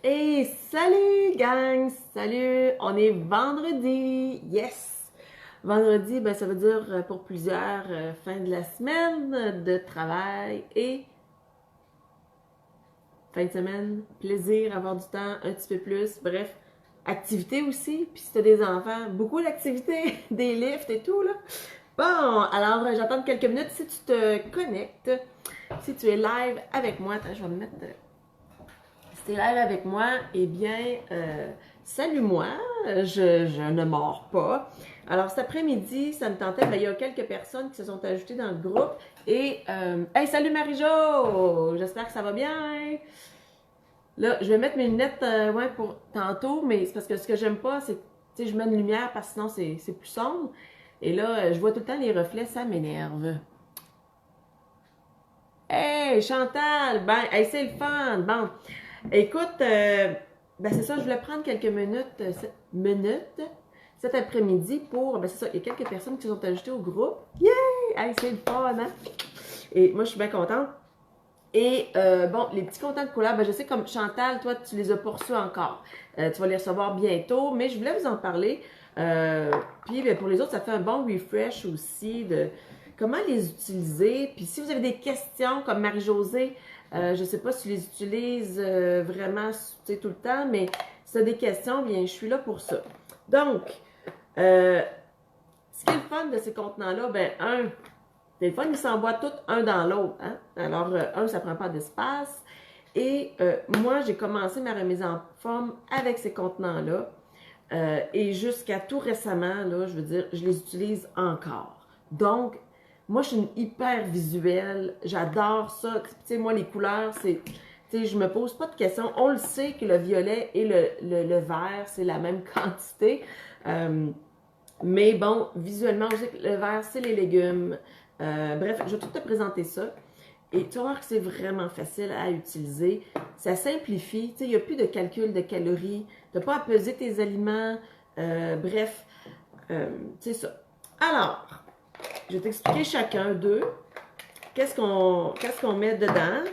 Hey, salut gang! Salut! On est vendredi! Yes! Vendredi, ben, ça veut dire pour plusieurs fin de la semaine de travail et fin de semaine, plaisir, avoir du temps, un petit peu plus, bref, activité aussi. Puis si t'as des enfants, beaucoup d'activités, des lifts et tout là. Bon, alors j'attends quelques minutes si tu te connectes, si tu es live avec moi. Attends, je vais me mettre. Si tu es live avec moi, eh bien, salut-moi, je ne mords pas. Alors cet après-midi, ça me tentait, ben, il y a quelques personnes qui se sont ajoutées dans le groupe. Et, hey, salut Marie-Jo! J'espère que ça va bien! Là, je vais mettre mes lunettes ouais, pour tantôt, mais c'est parce que ce que j'aime pas, c'est que je mets une lumière parce que sinon c'est plus sombre. Et là, je vois tout le temps les reflets, ça m'énerve. Hey, Chantal! Ben, hey, c'est le fun! Bon, écoute, ben c'est ça, je voulais prendre quelques minutes cet après-midi pour, ben c'est ça, il y a quelques personnes qui se sont ajoutées au groupe. Yay! Hey, c'est le fun, hein? Et moi, je suis bien contente. Et bon, les petits contents de couleur, ben je sais comme Chantal, toi, tu les as pas reçus encore. Tu vas les recevoir bientôt, mais je voulais vous en parler. Puis ben, pour les autres, ça fait un bon refresh aussi de comment les utiliser. Puis si vous avez des questions comme Marie-Josée, je sais pas si tu les utilises vraiment tout le temps, mais si tu as des questions, bien je suis là pour ça. Donc, ce qui est le fun de ces contenants-là, ben c'est le fun, ils s'envoient tous un dans l'autre. Hein? Alors, ça prend pas d'espace. Et moi, j'ai commencé ma remise en forme avec ces contenants-là. Et jusqu'à tout récemment, là, je veux dire, je les utilise encore. Donc, moi, je suis une hyper visuelle. J'adore ça. Tu sais, moi, les couleurs, c'est... Tu sais, je me pose pas de questions. On le sait que le violet et le vert, c'est la même quantité. Mais bon, visuellement, je sais que le vert, c'est les légumes. Bref, je vais tout te présenter ça. Et tu vas voir que c'est vraiment facile à utiliser. Ça simplifie. Tu sais, il n'y a plus de calcul de calories. Tu n'as pas à peser tes aliments. Bref, c'est ça. Alors, je vais t'expliquer chacun d'eux. Qu'est-ce qu'on met dedans.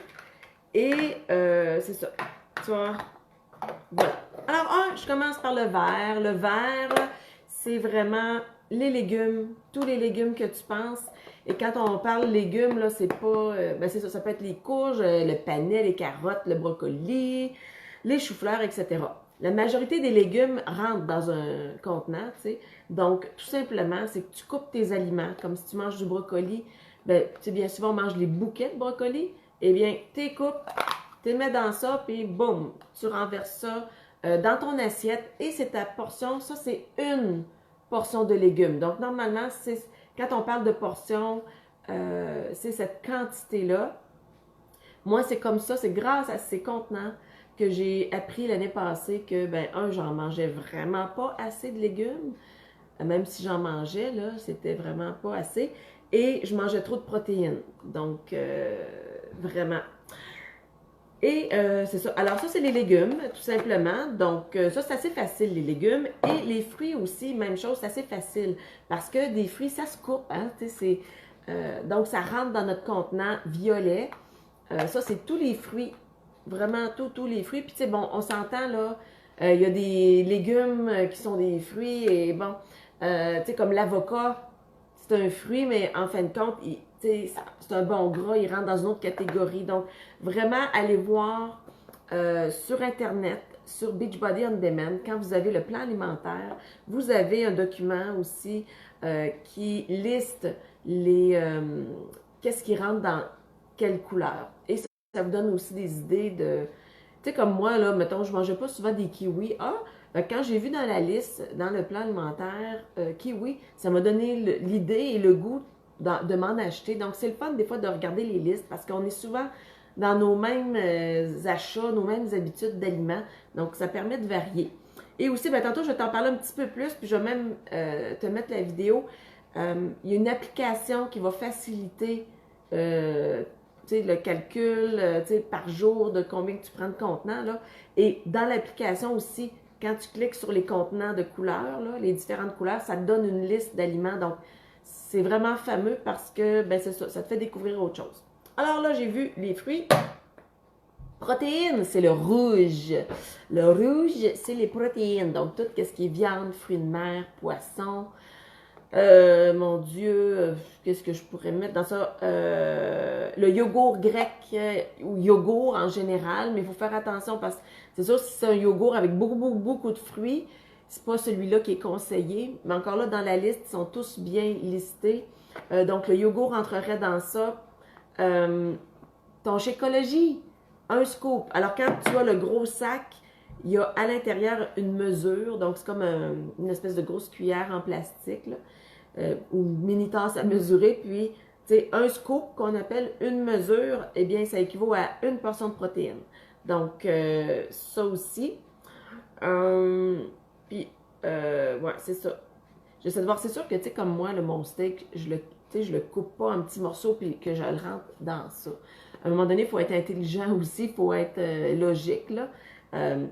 Et c'est ça. Tu vois. Voilà. Alors, je commence par le vert. Le vert, c'est vraiment les légumes, tous les légumes que tu penses. Et quand on parle légumes, là, c'est pas... ben c'est ça, ça peut être les courges, le panais, les carottes, le brocoli, les choux-fleurs, etc. La majorité des légumes rentrent dans un contenant, tu sais. Donc, tout simplement, c'est que tu coupes tes aliments. Comme si tu manges du brocoli, ben, tu sais, bien souvent, on mange les bouquets de brocoli. Eh bien, tu les coupes, tu les mets dans ça, puis boum, tu renverses ça dans ton assiette. Et c'est ta portion, ça, c'est une portion de légumes. Donc, normalement, quand on parle de portion, c'est cette quantité-là. Moi, c'est comme ça, c'est grâce à ces contenants que j'ai appris l'année passée que, ben, j'en mangeais vraiment pas assez de légumes. Même si j'en mangeais, là, c'était vraiment pas assez. Et je mangeais trop de protéines. Donc, vraiment. Et c'est ça. Alors ça, c'est les légumes, tout simplement. Donc ça, c'est assez facile, les légumes. Et les fruits aussi, même chose, c'est assez facile. Parce que des fruits, ça se coupe. Hein? Donc ça rentre dans notre contenant violet. Ça, c'est tous les fruits. Vraiment, tous les fruits. Puis tu sais, bon, on s'entend là. Il y a des légumes qui sont des fruits. Et bon, tu sais, comme l'avocat, c'est un fruit, mais en fin de compte, c'est un bon gras, il rentre dans une autre catégorie. Donc, vraiment, allez voir sur Internet, sur Beachbody On Demand, quand vous avez le plan alimentaire, vous avez un document aussi qui liste qu'est-ce qui rentre dans quelle couleur. Et ça vous donne aussi des idées de... Tu sais, comme moi, là, mettons, je mangeais pas souvent des kiwis. Quand j'ai vu dans la liste, dans le plan alimentaire, kiwi, ça m'a donné l'idée et le goût de m'en acheter. Donc, c'est le fun des fois de regarder les listes parce qu'on est souvent dans nos mêmes achats, nos mêmes habitudes d'aliments. Donc, ça permet de varier. Et aussi, ben, tantôt, je vais t'en parler un petit peu plus, puis je vais même te mettre la vidéo. Il y a une application qui va faciliter le calcul par jour de combien que tu prends de contenants. Là. Et dans l'application aussi, quand tu cliques sur les contenants de couleurs, là, les différentes couleurs, ça te donne une liste d'aliments. Donc, c'est vraiment fameux parce que ben, c'est ça te fait découvrir autre chose. Alors là, j'ai vu les fruits. Protéines, c'est le rouge. Le rouge, c'est les protéines. Donc, tout ce qui est viande, fruits de mer, poisson. Mon Dieu, qu'est-ce que je pourrais mettre dans ça? Le yogourt grec ou yogourt en général, mais il faut faire attention parce que c'est sûr, si c'est un yogourt avec beaucoup de fruits, c'est pas celui-là qui est conseillé. Mais encore là, dans la liste, ils sont tous bien listés. Donc, le yogourt entrerait dans ça. Ton Shakeology, un scoop. Alors, quand tu as le gros sac, il y a à l'intérieur une mesure. Donc, c'est comme une espèce de grosse cuillère en plastique, là, ou une mini tasse à mesurer. Puis, tu sais, un scoop qu'on appelle une mesure, eh bien, ça équivaut à une portion de protéines. Donc, ça aussi. Puis, ouais, c'est ça. J'essaie de voir, c'est sûr que, tu sais, comme moi, mon steak, je le coupe pas en petits morceaux puis que je le rentre dans ça. À un moment donné, il faut être intelligent aussi, il faut être logique, là.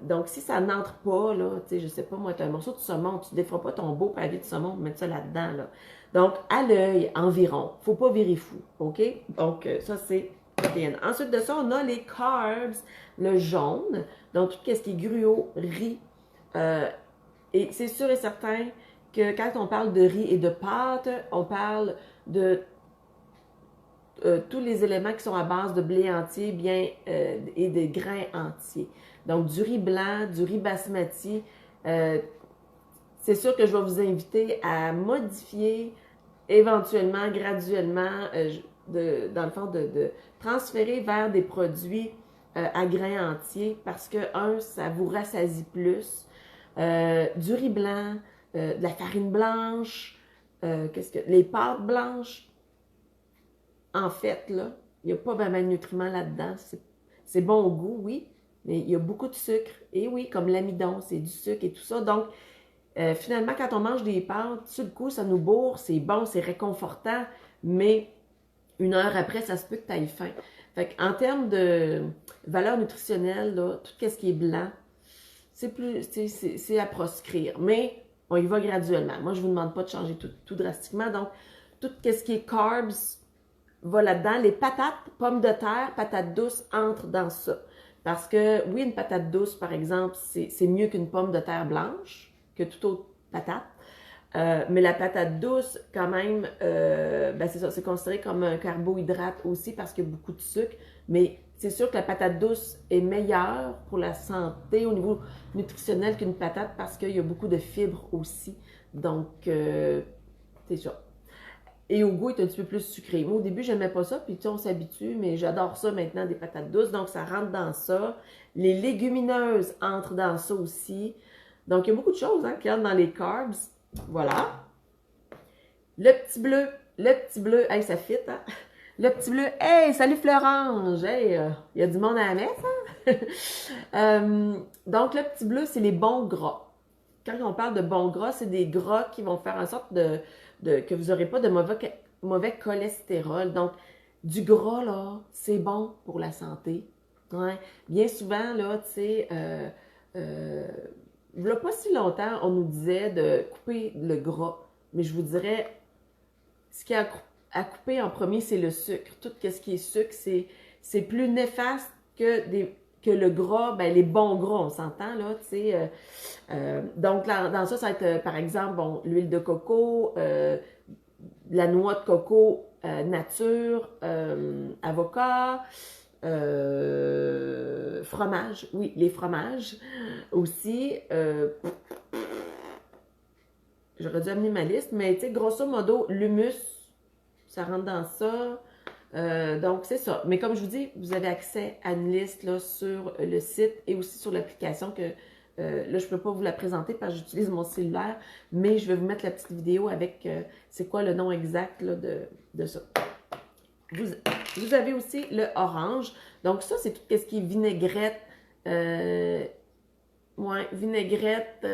Donc, si ça n'entre pas, là, tu sais, je sais pas, moi, tu as un morceau de saumon, tu ne déferas pas ton beau pavé de saumon pour mettre ça là-dedans, là. Donc, à l'œil, environ. Faut pas virer fou, OK? Donc, ça, c'est protéines. Ensuite de ça, on a les carbs, le jaune. Donc, tout ce qui est gruau, riz. Et c'est sûr et certain que quand on parle de riz et de pâtes, on parle de tous les éléments qui sont à base de blé entier et de grains entiers. Donc, du riz blanc, du riz basmati. C'est sûr que je vais vous inviter à modifier éventuellement, graduellement, dans le fond, de transférer vers des produits à grains entiers parce que, ça vous rassasie plus. Du riz blanc, de la farine blanche, les pâtes blanches. En fait, là, il n'y a pas vraiment de nutriments là-dedans. C'est bon au goût, oui, mais il y a beaucoup de sucre. Et oui, comme l'amidon, c'est du sucre et tout ça. Donc, finalement, quand on mange des pâtes, sur le coup, ça nous bourre, c'est bon, c'est réconfortant, mais une heure après, ça se peut que tu ailles faim. Fait qu'en termes de valeur nutritionnelle, là, tout ce qui est blanc, c'est à proscrire. Mais on y va graduellement. Moi, je ne vous demande pas de changer tout drastiquement. Donc, tout ce qui est carbs va là-dedans. Les patates, pommes de terre, patates douces entrent dans ça. Parce que, oui, une patate douce, par exemple, c'est mieux qu'une pomme de terre blanche, que toute autre patate. Mais la patate douce, quand même, c'est ça, c'est considéré comme un carbohydrate aussi parce qu'il y a beaucoup de sucre. Mais c'est sûr que la patate douce est meilleure pour la santé au niveau nutritionnel qu'une patate parce qu'il y a beaucoup de fibres aussi. Donc, c'est ça. Et au goût, il est un petit peu plus sucré. Moi, au début, je n'aimais pas ça, puis tu sais, on s'habitue, mais j'adore ça maintenant, des patates douces. Donc, ça rentre dans ça. Les légumineuses entrent dans ça aussi. Donc, il y a beaucoup de choses qui entrent dans les carbs. Voilà. Le petit bleu, hey, ça fit, hein? Le petit bleu, hey, salut Florange! Hey, il y a du monde à la messe, hein? Donc, le petit bleu, c'est les bons gras. Quand on parle de bons gras, c'est des gras qui vont faire en sorte que vous n'aurez pas de mauvais cholestérol. Donc, du gras, là, c'est bon pour la santé. Ouais. Bien souvent, là, tu sais, il n'y a pas si longtemps, on nous disait de couper le gras. Mais je vous dirais, ce qui a à couper en premier, c'est le sucre. Tout ce qui est sucre, c'est plus néfaste que le gras, les bons gras, on s'entend, là, tu sais. Donc, dans ça, ça va être, par exemple, bon, l'huile de coco, la noix de coco nature, avocat, fromage, oui, les fromages aussi. J'aurais dû amener ma liste, mais tu sais, grosso modo, l'humus, ça rentre dans ça. Donc, c'est ça. Mais comme je vous dis, vous avez accès à une liste là, sur le site et aussi sur l'application que là, je ne peux pas vous la présenter parce que j'utilise mon cellulaire, mais je vais vous mettre la petite vidéo avec c'est quoi le nom exact là, de ça. Vous avez aussi le orange. Donc, ça, c'est tout ce qui est vinaigrette. Vinaigrette,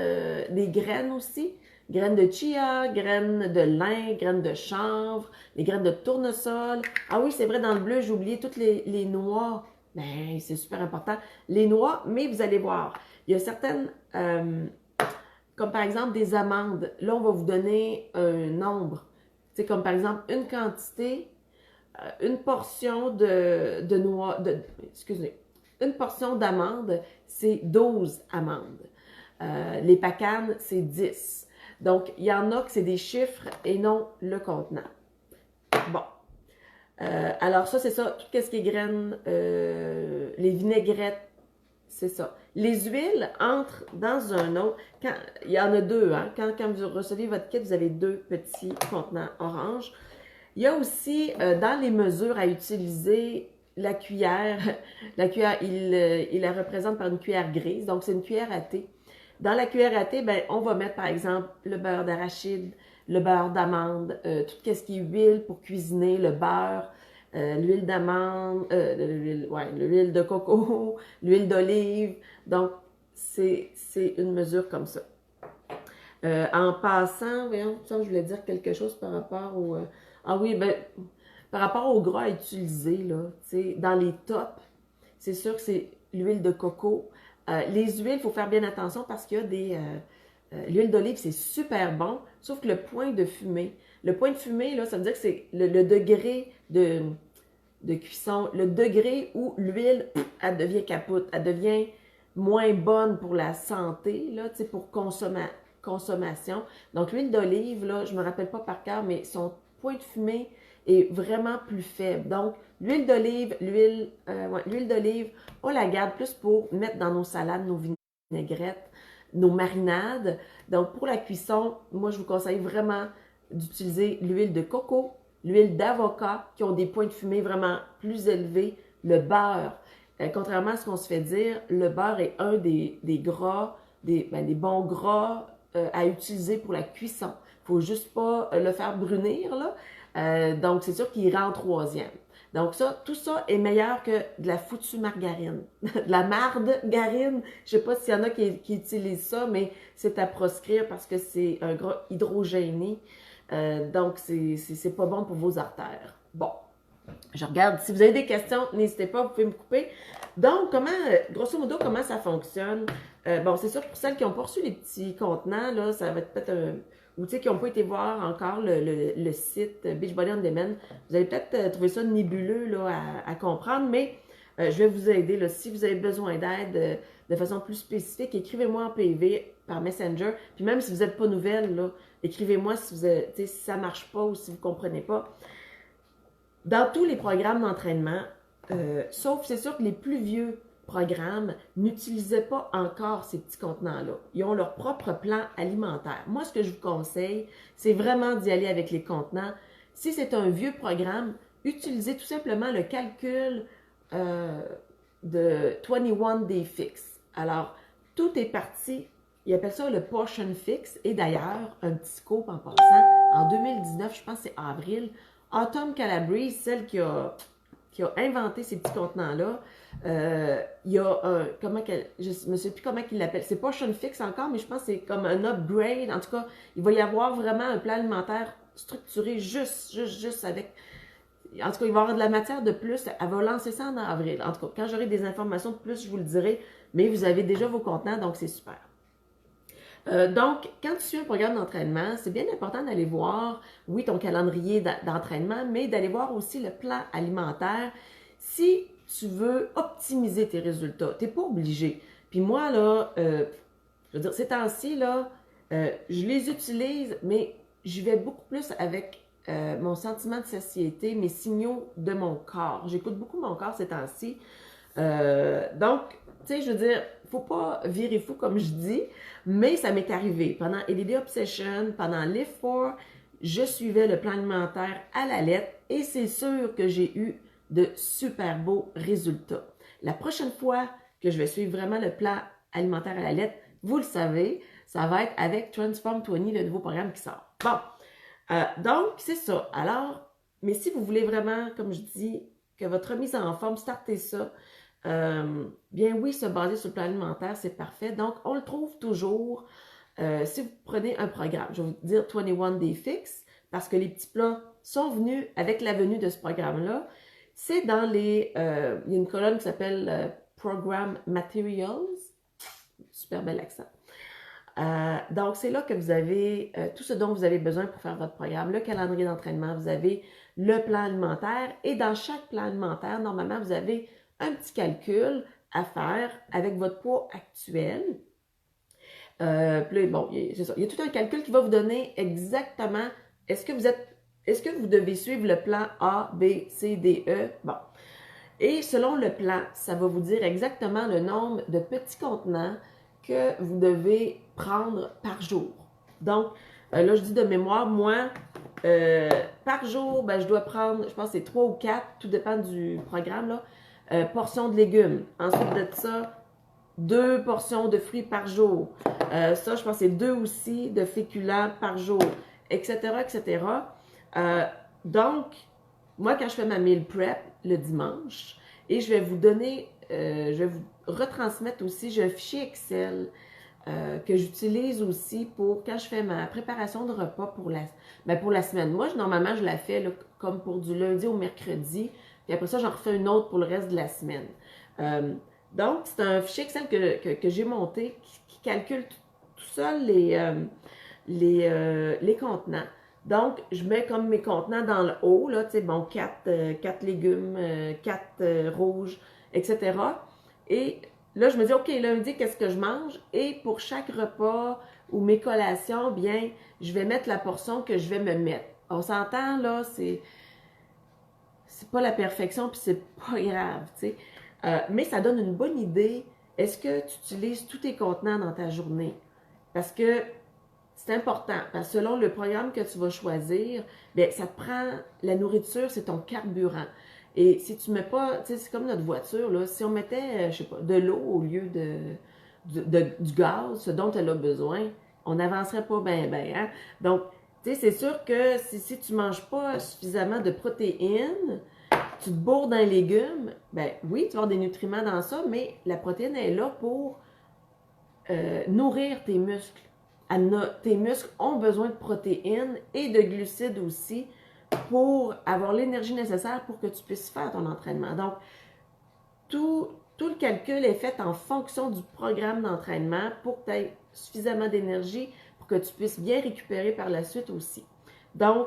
des graines aussi. Graines de chia, graines de lin, graines de chanvre, les graines de tournesol. Ah oui, c'est vrai, dans le bleu, j'ai oublié toutes les noix. Ben, c'est super important. Les noix, mais vous allez voir, il y a certaines, comme par exemple des amandes. Là, on va vous donner un nombre. C'est comme par exemple une quantité, une portion de noix, excusez, Une portion d'amandes, c'est 12 amandes. Les pacanes, c'est 10. Donc, il y en a que c'est des chiffres et non le contenant. Bon. Alors ça, c'est ça. Tout ce qui est graines, les vinaigrettes, c'est ça. Les huiles entrent dans un autre. Il y en a deux. Hein? Quand vous recevez votre kit, vous avez deux petits contenants orange. Il y a aussi, dans les mesures à utiliser, la cuillère. La cuillère, il la représente par une cuillère grise. Donc, c'est une cuillère à thé. Dans la cuillère à thé, ben, on va mettre, par exemple, le beurre d'arachide, le beurre d'amande, tout ce qui est huile pour cuisiner, le beurre, l'huile d'amande, l'huile de coco, l'huile d'olive. Donc, c'est une mesure comme ça. En passant, voyons, je voulais dire quelque chose par rapport au... ah oui, ben, par rapport au gras à utiliser, là, dans les tops, c'est sûr que c'est l'huile de coco. Les huiles, il faut faire bien attention parce qu'il y a des... l'huile d'olive, c'est super bon, sauf que le point de fumée, là, ça veut dire que c'est le degré de cuisson, le degré où l'huile, elle devient capote, elle devient moins bonne pour la santé, là, pour consommation. Donc, l'huile d'olive, là, je ne me rappelle pas par cœur, mais son point de fumée est vraiment plus faible. Donc, l'huile d'olive, l'huile d'olive, on la garde plus pour mettre dans nos salades, nos vinaigrettes, nos marinades. Donc, pour la cuisson, moi, je vous conseille vraiment d'utiliser l'huile de coco, l'huile d'avocat, qui ont des points de fumée vraiment plus élevés, le beurre. Contrairement à ce qu'on se fait dire, le beurre est un des gras, des bons gras à utiliser pour la cuisson. Il ne faut juste pas le faire brunir, là. Donc, c'est sûr qu'il ira en troisième. Donc, tout ça est meilleur que de la foutue margarine. De la margarine, je ne sais pas s'il y en a qui utilisent ça, mais c'est à proscrire parce que c'est un gras hydrogéné. Donc, c'est pas bon pour vos artères. Bon, je regarde. Si vous avez des questions, n'hésitez pas, vous pouvez me couper. Donc, grosso modo, comment ça fonctionne? Bon, c'est sûr que pour celles qui n'ont pas reçu les petits contenants, là, ça va être peut-être un... Ou tu sais, qui n'ont pas été voir encore le site Beachbody on Demand, vous allez peut-être trouver ça nébuleux là, à comprendre, mais je vais vous aider. Là, si vous avez besoin d'aide de façon plus spécifique, écrivez-moi en PV par Messenger. Puis même si vous n'êtes pas nouvelle, là, écrivez-moi si ça ne marche pas ou si vous ne comprenez pas. Dans tous les programmes d'entraînement, sauf c'est sûr que les plus vieux programmes n'utilisaient pas encore ces petits contenants-là. Ils ont leur propre plan alimentaire. Moi, ce que je vous conseille, c'est vraiment d'y aller avec les contenants. Si c'est un vieux programme, utilisez tout simplement le calcul de 21 Day Fix. Alors, tout est parti, ils appellent ça le Portion Fix. Et d'ailleurs, un petit scoop en passant, en 2019, je pense que c'est avril, Autumn Calabrese, celle qui a inventé ces petits contenants-là, il y a un, je ne sais plus comment il l'appelle, c'est Portion Fix encore, mais je pense que c'est comme un upgrade. En tout cas, il va y avoir vraiment un plan alimentaire structuré juste avec... En tout cas, il va y avoir de la matière de plus. Elle va lancer ça en avril. En tout cas, quand j'aurai des informations de plus, je vous le dirai. Mais vous avez déjà vos contenants, donc c'est super. Donc, quand tu suis un programme d'entraînement, c'est bien important d'aller voir, oui, ton calendrier d'entraînement, mais d'aller voir aussi le plan alimentaire si tu veux optimiser tes résultats. Tu n'es pas obligé. Puis moi, là, je veux dire, ces temps-ci, là, je les utilise, mais je vais beaucoup plus avec mon sentiment de satiété, mes signaux de mon corps. J'écoute beaucoup mon corps ces temps-ci. Donc, tu sais, je veux dire, faut pas virer fou comme je dis, mais ça m'est arrivé. Pendant LED Obsession, pendant Live 4, je suivais le plan alimentaire à la lettre et c'est sûr que j'ai eu de super beaux résultats. La prochaine fois que je vais suivre vraiment le plan alimentaire à la lettre, vous le savez, ça va être avec Transform 20, le nouveau programme qui sort. Bon, donc c'est ça. Alors, mais si vous voulez vraiment, comme je dis, que votre remise en forme, startez ça. Bien oui, se baser sur le plan alimentaire, c'est parfait. Donc, on le trouve toujours si vous prenez un programme. Je vais vous dire 21 Day Fix, parce que les petits plats sont venus avec la venue de ce programme-là. C'est dans les... il y a une colonne qui s'appelle Program Materials. Super bel accent. Donc, c'est là que vous avez tout ce dont vous avez besoin pour faire votre programme, le calendrier d'entraînement, vous avez le plan alimentaire et dans chaque plan alimentaire, normalement, vous avez un petit calcul à faire avec votre poids actuel. Puis là, bon, c'est ça. Il y a tout un calcul qui va vous donner exactement est-ce que vous devez suivre le plan A, B, C, D, E? Bon. Et selon le plan, ça va vous dire exactement le nombre de petits contenants que vous devez prendre par jour. Donc, là, je dis de mémoire, moi, par jour, ben, je dois prendre, je pense que c'est 3 ou 4, tout dépend du programme, là, portions de légumes. Ensuite de ça, 2 portions de fruits par jour. Ça, je pense que c'est 2 aussi de féculents par jour, etc., etc. Donc, moi, quand je fais ma meal prep le dimanche, et je vais vous donner, je vais vous retransmettre aussi, j'ai un fichier Excel que j'utilise aussi pour quand je fais ma préparation de repas pour la semaine. Moi, normalement, je la fais là, comme pour du lundi au mercredi, puis après ça, j'en refais une autre pour le reste de la semaine. Donc, c'est un fichier Excel que j'ai monté qui calcule tout seul les contenants. Donc, je mets comme mes contenants dans le haut, là, tu sais, bon, 4 légumes, 4 rouges, etc. Et là, je me dis, OK, lundi, qu'est-ce que je mange? Et pour chaque repas ou mes collations, bien, je vais mettre la portion que je vais me mettre. On s'entend, là, c'est pas la perfection, puis c'est pas grave, tu sais. Mais ça donne une bonne idée. Est-ce que tu utilises tous tes contenants dans ta journée? Parce que c'est important, parce que selon le programme que tu vas choisir, bien, ça te prend, la nourriture, c'est ton carburant. Et si tu mets pas, tu sais, c'est comme notre voiture, là, si on mettait, je sais pas, de l'eau au lieu du gaz, ce dont elle a besoin, on n'avancerait pas bien, hein? Donc, tu sais, c'est sûr que si tu manges pas suffisamment de protéines, tu te bourres d'un légume, ben oui, tu vas avoir des nutriments dans ça, mais la protéine est là pour nourrir tes muscles. Tes muscles ont besoin de protéines et de glucides aussi pour avoir l'énergie nécessaire pour que tu puisses faire ton entraînement. Donc, tout le calcul est fait en fonction du programme d'entraînement pour que tu aies suffisamment d'énergie pour que tu puisses bien récupérer par la suite aussi. Donc,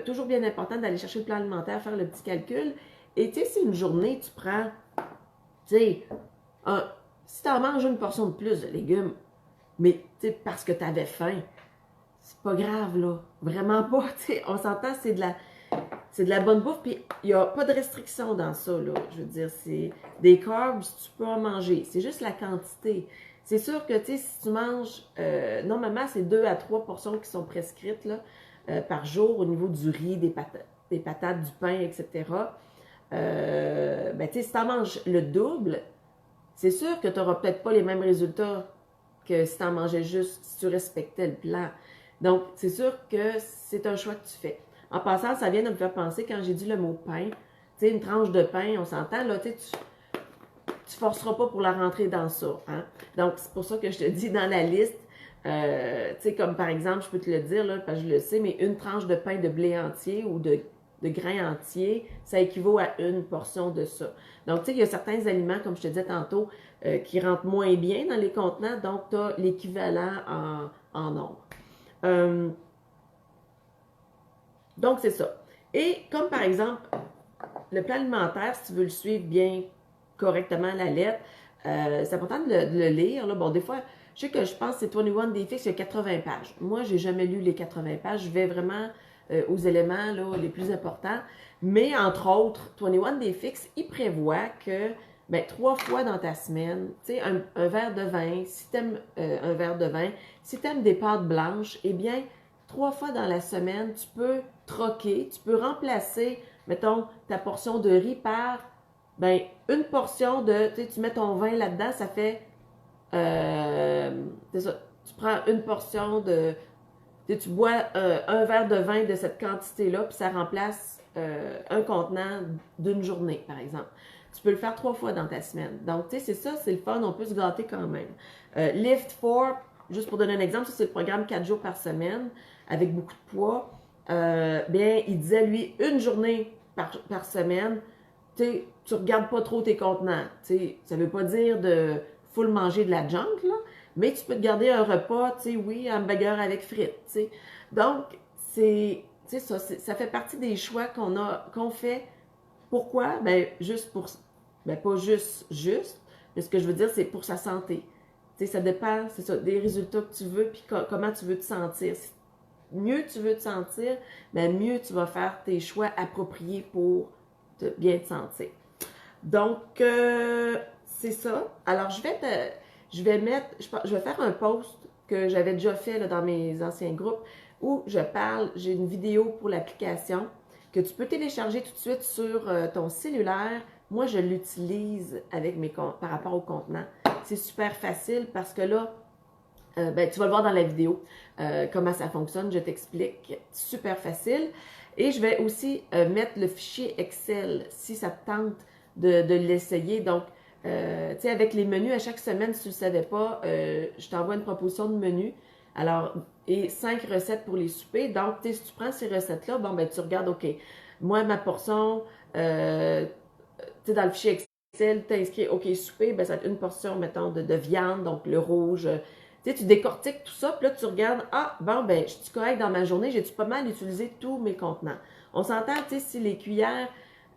toujours bien important d'aller chercher le plan alimentaire, faire le petit calcul. Et tu sais, si une journée, tu prends, tu sais, si tu en manges une portion de plus de légumes, mais tu sais, parce que tu avais faim, c'est pas grave, là. Vraiment pas, tu sais. On s'entend, c'est de la bonne bouffe, puis il n'y a pas de restriction dans ça, là. Je veux dire, c'est des carbs, tu peux en manger. C'est juste la quantité. C'est sûr que, tu sais, si tu manges, normalement, c'est 2 à 3 portions qui sont prescrites, là, par jour au niveau du riz, des patates, du pain, etc. Ben, tu sais, si tu en manges le double, c'est sûr que tu n'auras peut-être pas les mêmes résultats que si tu en mangeais juste, si tu respectais le plan. Donc, c'est sûr que c'est un choix que tu fais. En passant, ça vient de me faire penser, quand j'ai dit le mot pain, tu sais, une tranche de pain, on s'entend, là, tu forceras pas pour la rentrer dans ça. Hein? Donc, c'est pour ça que je te dis dans la liste, tu sais, comme par exemple, je peux te le dire, là, parce que je le sais, mais une tranche de pain de blé entier ou de grains entiers, ça équivaut à une portion de ça. Donc, tu sais, il y a certains aliments, comme je te disais tantôt, qui rentrent moins bien dans les contenants, donc tu as l'équivalent en nombre. Donc, c'est ça. Et comme par exemple, le plan alimentaire, si tu veux le suivre bien correctement à la lettre, c'est important de le lire. Là. Bon, des fois, je sais que je pense que c'est 21 Day Fix, il y a 80 pages. Moi, j'ai jamais lu les 80 pages. Je vais vraiment aux éléments là, les plus importants. Mais entre autres, 21 Day Fix, il prévoit que 3 fois dans ta semaine, tu sais, un verre de vin, si tu aimes un verre de vin, si tu aimes des pâtes blanches, eh bien, 3 fois dans la semaine, tu peux troquer, tu peux remplacer, mettons, ta portion de riz par une portion de, tu sais, tu mets ton vin là-dedans, ça fait, c'est ça, tu prends une portion de, tu bois un verre de vin de cette quantité-là, puis ça remplace un contenant d'une journée, par exemple. Tu peux le faire 3 fois dans ta semaine. Donc, tu sais, c'est ça, c'est le fun, on peut se gâter quand même. Lift 4, juste pour donner un exemple, ça c'est le programme 4 jours par semaine, avec beaucoup de poids. Bien, il disait, lui, une journée par semaine, tu regardes pas trop tes contenants. T'sais, ça veut pas dire de full manger de la junk, là, mais tu peux te garder un repas, tu sais, oui, hamburger avec frites, tu sais. Donc, ça fait partie des choix qu'on fait. Pourquoi? Ben, juste pour, ben, pas juste, Mais ce que je veux dire, c'est pour sa santé. Tu sais, ça dépend, c'est ça, des résultats que tu veux, puis comment tu veux te sentir. Si mieux tu veux te sentir, bien mieux tu vas faire tes choix appropriés pour bien te sentir. Donc, c'est ça. Alors, je vais faire un post que j'avais déjà fait là, dans mes anciens groupes où j'ai une vidéo pour l'application que tu peux télécharger tout de suite sur ton cellulaire. Moi, je l'utilise par rapport au contenant. C'est super facile parce que là, tu vas le voir dans la vidéo, comment ça fonctionne, je t'explique. Super facile. Et je vais aussi mettre le fichier Excel si ça te tente de l'essayer. Donc, tu sais, avec les menus, à chaque semaine, si tu ne le savais pas, je t'envoie une proposition de menu. Alors, et 5 recettes pour les soupers. Donc, si tu prends ces recettes-là, bon, ben, tu regardes, OK, moi, ma portion, tu sais, dans le fichier Excel, tu inscrit, OK, souper, ben, ça va être une portion, mettons, de viande, donc le rouge. Tu sais, tu décortiques tout ça, puis là, tu regardes, ah, bon, ben, je suis correct dans ma journée, j'ai-tu pas mal utilisé tous mes contenants. On s'entend, tu sais, si les cuillères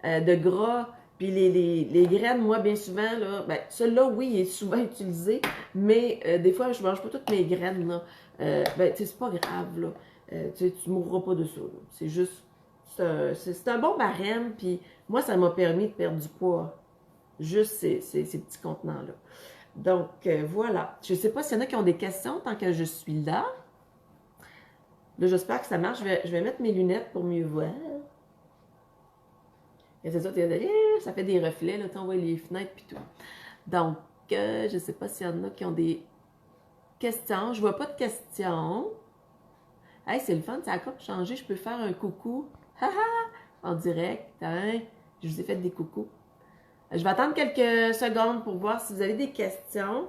de gras, puis les graines, moi, bien souvent, là, ben, celui-là, oui, il est souvent utilisé, mais des fois, je mange pas toutes mes graines, là. Ben, tu sais, c'est pas grave, là. Tu mourras pas de ça, là. C'est juste, c'est un bon barème, puis moi, ça m'a permis de perdre du poids. Juste ces petits contenants-là. Donc, voilà. Je ne sais pas s'il y en a qui ont des questions tant que je suis là. Là, j'espère que ça marche. Je vais mettre mes lunettes pour mieux voir. Et c'est ça, ça fait des reflets, là, on voit les fenêtres et tout. Donc, je ne sais pas s'il y en a qui ont des questions. Je ne vois pas de questions. Hey, c'est le fun, ça a comme changé. Je peux faire un coucou. En direct. Hein? Je vous ai fait des coucous. Je vais attendre quelques secondes pour voir si vous avez des questions.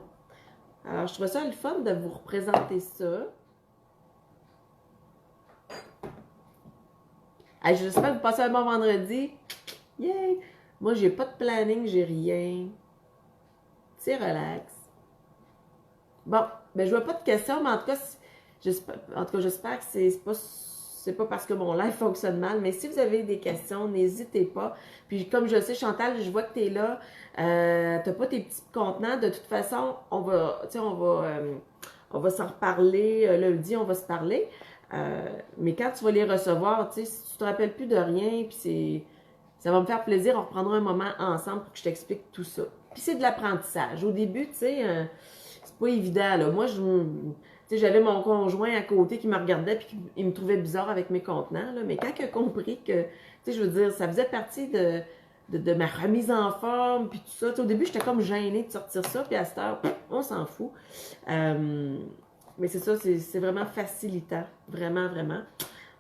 Alors, je trouve ça le fun de vous représenter ça. Hey, j'espère que vous passez un bon vendredi. Yay! Moi, j'ai pas de planning, j'ai rien. C'est relax. Bon, ben je vois pas de questions, mais en tout cas, j'espère que c'est pas parce que mon live fonctionne mal, mais si vous avez des questions, n'hésitez pas. Puis comme je sais, Chantal, je vois que tu es là, t'as pas tes petits contenants. De toute façon, on va s'en reparler lundi, on va se parler. Mais quand tu vas les recevoir, tu sais, si tu te rappelles plus de rien, puis ça va me faire plaisir, on reprendra un moment ensemble pour que je t'explique tout ça. Puis c'est de l'apprentissage. Au début, tu sais, c'est pas évident, là. Moi, j'avais mon conjoint à côté qui me regardait puis il me trouvait bizarre avec mes contenants, là. Mais quand il a compris que, tu sais, je veux dire, ça faisait partie de ma remise en forme puis tout ça. T'sais, au début, j'étais comme gênée de sortir ça, puis à cette heure, on s'en fout. Mais c'est ça, c'est vraiment facilitant. Vraiment, vraiment.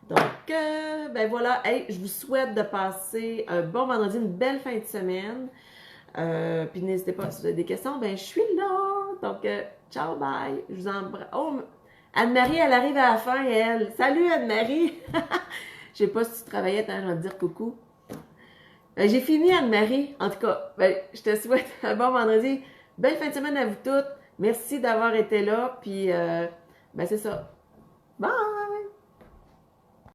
Donc, ben voilà. Hey, je vous souhaite de passer un bon vendredi, une belle fin de semaine. Puis n'hésitez pas, si vous avez des questions, ben je suis là. Donc, ciao, bye. Je vous embrasse. Oh, Anne-Marie, elle arrive à la fin, elle. Salut, Anne-Marie. Je sais pas si tu travaillais, attends, je vais te dire coucou. J'ai fini, Anne-Marie. En tout cas, ben, je te souhaite un bon vendredi. Belle fin de semaine à vous toutes. Merci d'avoir été là. Puis, ben c'est ça. Bye!